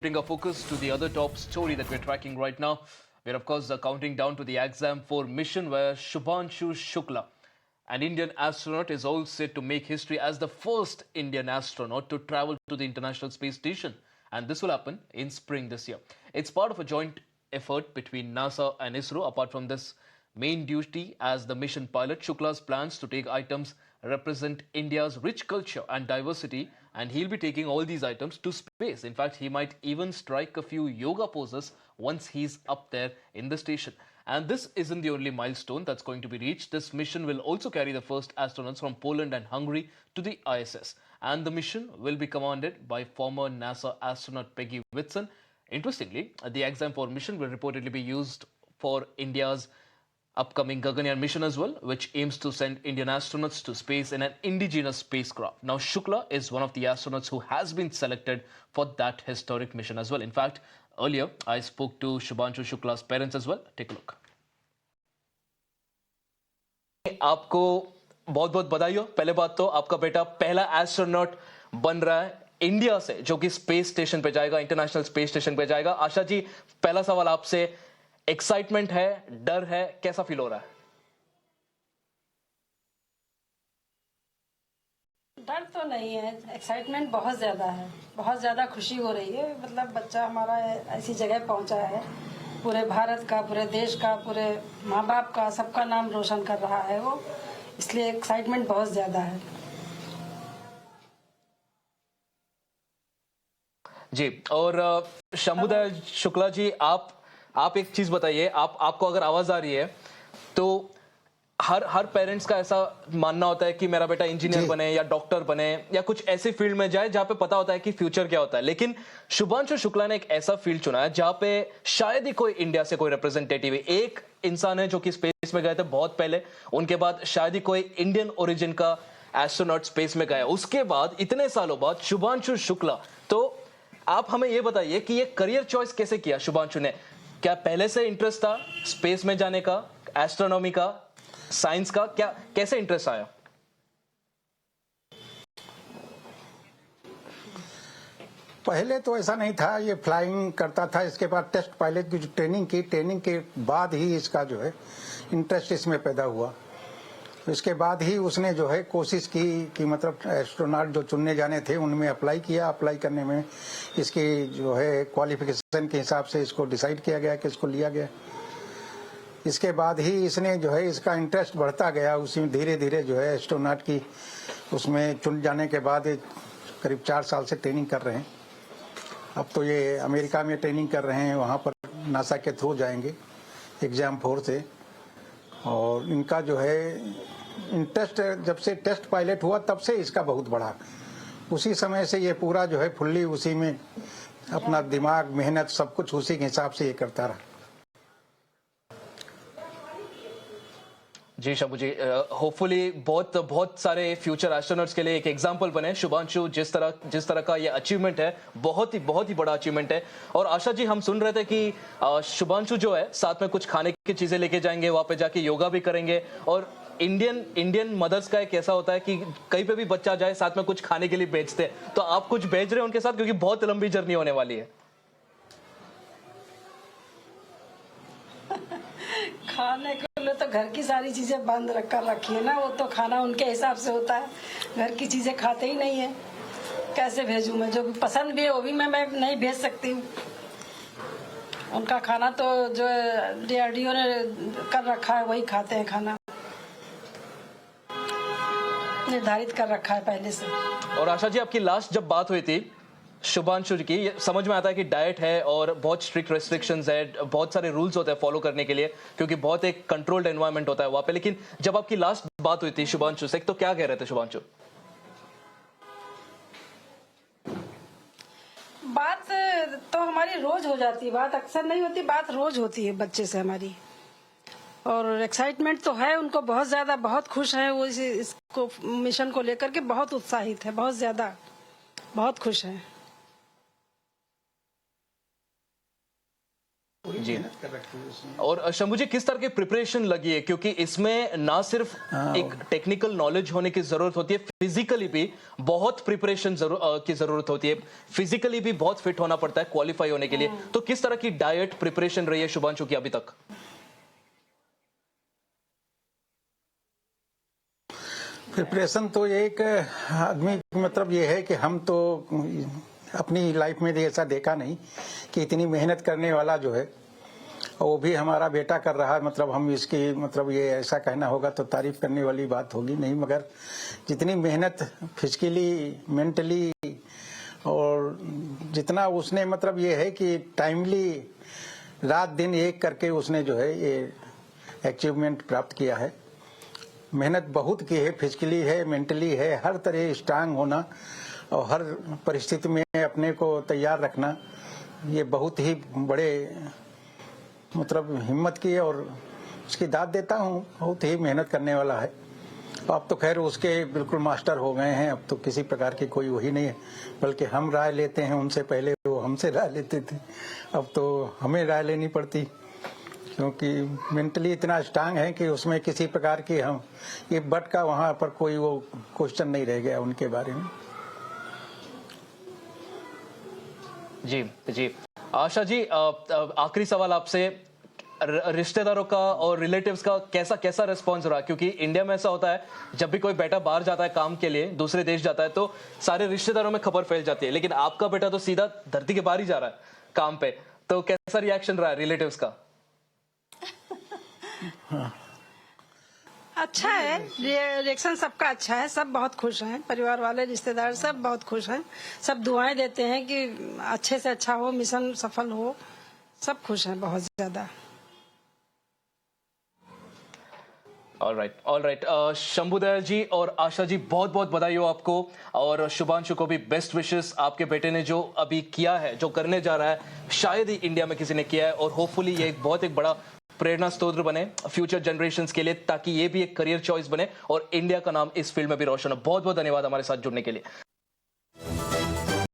Bring our focus to the other top story that we're tracking right now. We're, of course, counting down to the Exam 4 mission where Shubhanshu Shukla, an Indian astronaut, is all set to make history as the first Indian astronaut to travel to the International Space Station. And this will happen in spring this year. It's part of a joint effort between NASA and ISRO. Apart from this main duty as the mission pilot, Shukla's plans to take items represent India's rich culture and diversity, and he'll be taking all these items to space. In fact, he might even strike a few yoga poses once he's up there in the station. And this isn't the only milestone that's going to be reached. This mission will also carry the first astronauts from Poland and Hungary to the ISS. And the mission will be commanded by former NASA astronaut Peggy Whitson. Interestingly, the Exam 4 mission will reportedly be used for India's upcoming Gaganyaan mission as well, which aims to send Indian astronauts to space in an indigenous spacecraft. Now, Shukla is one of the astronauts who has been selected for that historic mission as well. In fact, earlier, I spoke to Shubhanshu Shukla's parents as well. Take a look. आपको बहुत बहुत बधाई हो। पहले बात तो आपका बेटा पहला एस्ट्रोनॉट बन रहा है इंडिया से, जो कि स्पेस स्टेशन पे जाएगा, इंटरनेशनल स्पेस स्टेशन पे जाएगा। आशा जी, पहला सवाल आपसे, एक्साइटमेंट है, डर है, कैसा फील हो रहा है? डर तो नहीं है, एक्साइटमेंट बहुत ज्यादा है, बहुत ज्यादा खुशी हो रही है। मतलब बच्चा हमारा ऐसी जगह पहुंचा है, पूरे भारत का, पूरे देश का, पूरे माँ बाप का, सबका नाम रोशन कर रहा है वो, इसलिए एक्साइटमेंट बहुत ज्यादा है। जी, और शंभुदय शुक्ला जी, आप एक चीज बताइए, आपको अगर आवाज आ रही है तो हर पेरेंट्स का ऐसा मानना होता है कि मेरा बेटा इंजीनियर बने या डॉक्टर बने या कुछ ऐसी फील्ड में जाए जहां पे पता होता है कि फ्यूचर क्या होता है। लेकिन शुभांशु शुक्ला ने एक ऐसा फील्ड चुना है जहां पे शायद ही कोई इंडिया से कोई रिप्रेजेंटेटिव है। एक इंसान है जो कि स्पेस में गए थे बहुत पहले, उनके बाद शायद ही कोई इंडियन ओरिजिन का एस्ट्रोनॉट स्पेस में गया, उसके बाद इतने सालों बाद शुभांशु शुक्ला। तो आप हमें ये बताइए कि ये करियर चॉइस कैसे किया शुभांशु ने? क्या पहले से इंटरेस्ट था स्पेस में जाने का, एस्ट्रोनॉमी का, साइंस का? क्या कैसे इंटरेस्ट आया? पहले तो ऐसा नहीं था, ये फ्लाइंग करता था। इसके बाद टेस्ट पायलट की जो ट्रेनिंग की, ट्रेनिंग के बाद ही इसका जो है इंटरेस्ट इसमें पैदा हुआ। इसके बाद ही उसने जो है कोशिश की कि मतलब एस्ट्रोनॉट जो चुनने जाने थे उनमें अप्लाई किया। अप्लाई करने में इसकी जो है क्वालिफिकेशन के हिसाब से इसको डिसाइड किया गया कि इसको लिया गया। इसके बाद ही इसने जो है इसका इंटरेस्ट बढ़ता गया, उसी में धीरे धीरे जो है एस्ट्रोनॉट की उसमें चुन जाने के बाद करीब 4 साल से ट्रेनिंग कर रहे हैं। अब तो ये अमेरिका में ट्रेनिंग कर रहे हैं, वहाँ पर नासा के थ्रू जाएंगे एग्जाम 4 से। और इनका जो है इंटरेस्ट जब से टेस्ट पायलट हुआ तब से इसका बहुत बढ़ा। उसी समय से ये पूरा जो है फुल्ली उसी में अपना दिमाग, मेहनत, सब कुछ उसी के हिसाब से ये करता रहा। जी शंभू जी, होपफुली बहुत सारे फ्यूचर एस्ट्रोनॉट्स के लिए एक एग्जांपल बने शुभांशु। जिस तरह का ये अचीवमेंट है, बहुत ही बड़ा अचीवमेंट है। और आशा जी, हम सुन रहे थे कि शुभांशु जो है साथ में कुछ खाने की चीजें लेके जाएंगे, वहां पे जाके योगा भी करेंगे। और इंडियन मदर्स का एक ऐसा होता है कि कहीं पे भी बच्चा जाए साथ में कुछ खाने के लिए भेजते हैं। तो आप कुछ भेज रहे हैं उनके साथ, क्योंकि बहुत लंबी जर्नी होने वाली है। खाने के लिए तो घर की सारी चीजें बंद कर रखी है ना, वो तो खाना उनके हिसाब से होता है, घर की चीजें खाते ही नहीं है। कैसे भेजूं मैं? जो पसंद भी है वो भी मैं नहीं भेज सकती हूँ। उनका खाना तो जो DRDO ने कर रखा है वही खाते हैं, खाना निर्धारित कर रखा है पहले से। और आशा जी, आपकी लास्ट जब बात हुई थी शुभांशु जी की, ये समझ में आता है कि डाइट है और बहुत स्ट्रिक्ट रेस्ट्रिक्शंस है, बहुत सारे रूल्स होते हैं फॉलो करने के लिए, क्योंकि बहुत एक कंट्रोल्ड एनवायरनमेंट होता है वहां पे। लेकिन जब आपकी लास्ट बात हुई थी शुभांशु से, तो क्या कह रहे थे शुभांशु? बात तो हमारी रोज हो जाती है, बात अक्सर नहीं होती, बात रोज होती है बच्चे से हमारी। और एक्साइटमेंट तो है उनको बहुत ज्यादा, बहुत खुश है वो इसको मिशन को लेकर के, बहुत उत्साहित है, बहुत ज्यादा, बहुत खुश है। जी। मेहनत कर रखी है उसने। और शंभू जी, किस तरह की प्रिपरेशन लगी है, क्योंकि इसमें ना सिर्फ एक टेक्निकल नॉलेज होने की जरूरत होती है, फिजिकली भी बहुत प्रिपरेशन की जरूरत होती है, फिजिकली भी बहुत फिट होना पड़ता है क्वालिफाई होने के लिए। तो किस तरह की डाइट प्रिपरेशन रही है शुभांशु की अभी तक? प्रिपरेशन तो एक आदमी मतलब ये है कि हम तो अपनी लाइफ में ऐसा देखा नहीं कि इतनी मेहनत करने वाला जो है, वो भी हमारा बेटा कर रहा है। मतलब हम इसकी मतलब ये ऐसा कहना होगा तो तारीफ करने वाली बात होगी नहीं, मगर जितनी मेहनत फिजिकली मेंटली और जितना उसने मतलब ये है कि टाइमली रात दिन एक करके उसने जो है ये अचीवमेंट प्राप्त किया है। मेहनत बहुत की है, फिजिकली है, मेंटली है, हर तरह स्ट्रांग होना और हर परिस्थिति में अपने को तैयार रखना, ये बहुत ही बड़े मतलब हिम्मत की और उसकी दाद देता हूँ। बहुत ही मेहनत करने वाला है। अब तो खैर उसके बिल्कुल मास्टर हो गए हैं, अब तो किसी प्रकार की कोई वही नहीं है, बल्कि हम राय लेते हैं उनसे, पहले वो हमसे राय लेते थे, अब तो हमें राय लेनी पड़ती, क्योंकि मेंटली इतना स्ट्रांग है कि उसमें किसी प्रकार की हम ये बट का वहां पर कोई वो क्वेश्चन नहीं रह गया उनके बारे में। जी जी। आशा जी, आखिरी सवाल आपसे, रिश्तेदारों का और रिलेटिव्स का कैसा कैसा रिस्पॉन्स रहा? क्योंकि इंडिया में ऐसा होता है, जब भी कोई बेटा बाहर जाता है काम के लिए, दूसरे देश जाता है, तो सारे रिश्तेदारों में खबर फैल जाती है, लेकिन आपका बेटा तो सीधा धरती के बाहर ही जा रहा है काम पे, तो कैसा रिएक्शन रहा है रिलेटिव्स का? अच्छा है, रिएक्शन सबका अच्छा है, सब बहुत खुश हैं, परिवार वाले रिश्तेदार सब बहुत खुश हैं, सब दुआएं देते हैं कि अच्छे से अच्छा हो, मिशन सफल हो, सब खुश हैं बहुत ज्यादा। All right. शंभू दयाल जी और आशा जी, बहुत बहुत बधाई हो आपको, और शुभांशु को भी बेस्ट विशेस। आपके बेटे ने जो अभी किया है, जो करने जा रहा है, शायद ही इंडिया में किसी ने किया है, और होपफुली ये एक बहुत एक बड़ा प्रेरणा स्रोत बने फ्यूचर जनरेशंस के लिए, ताकि ये भी एक करियर चॉइस बने और इंडिया का नाम इस फील्ड में भी रोशन हो। बहुत बहुत धन्यवाद हमारे साथ जुड़ने के लिए।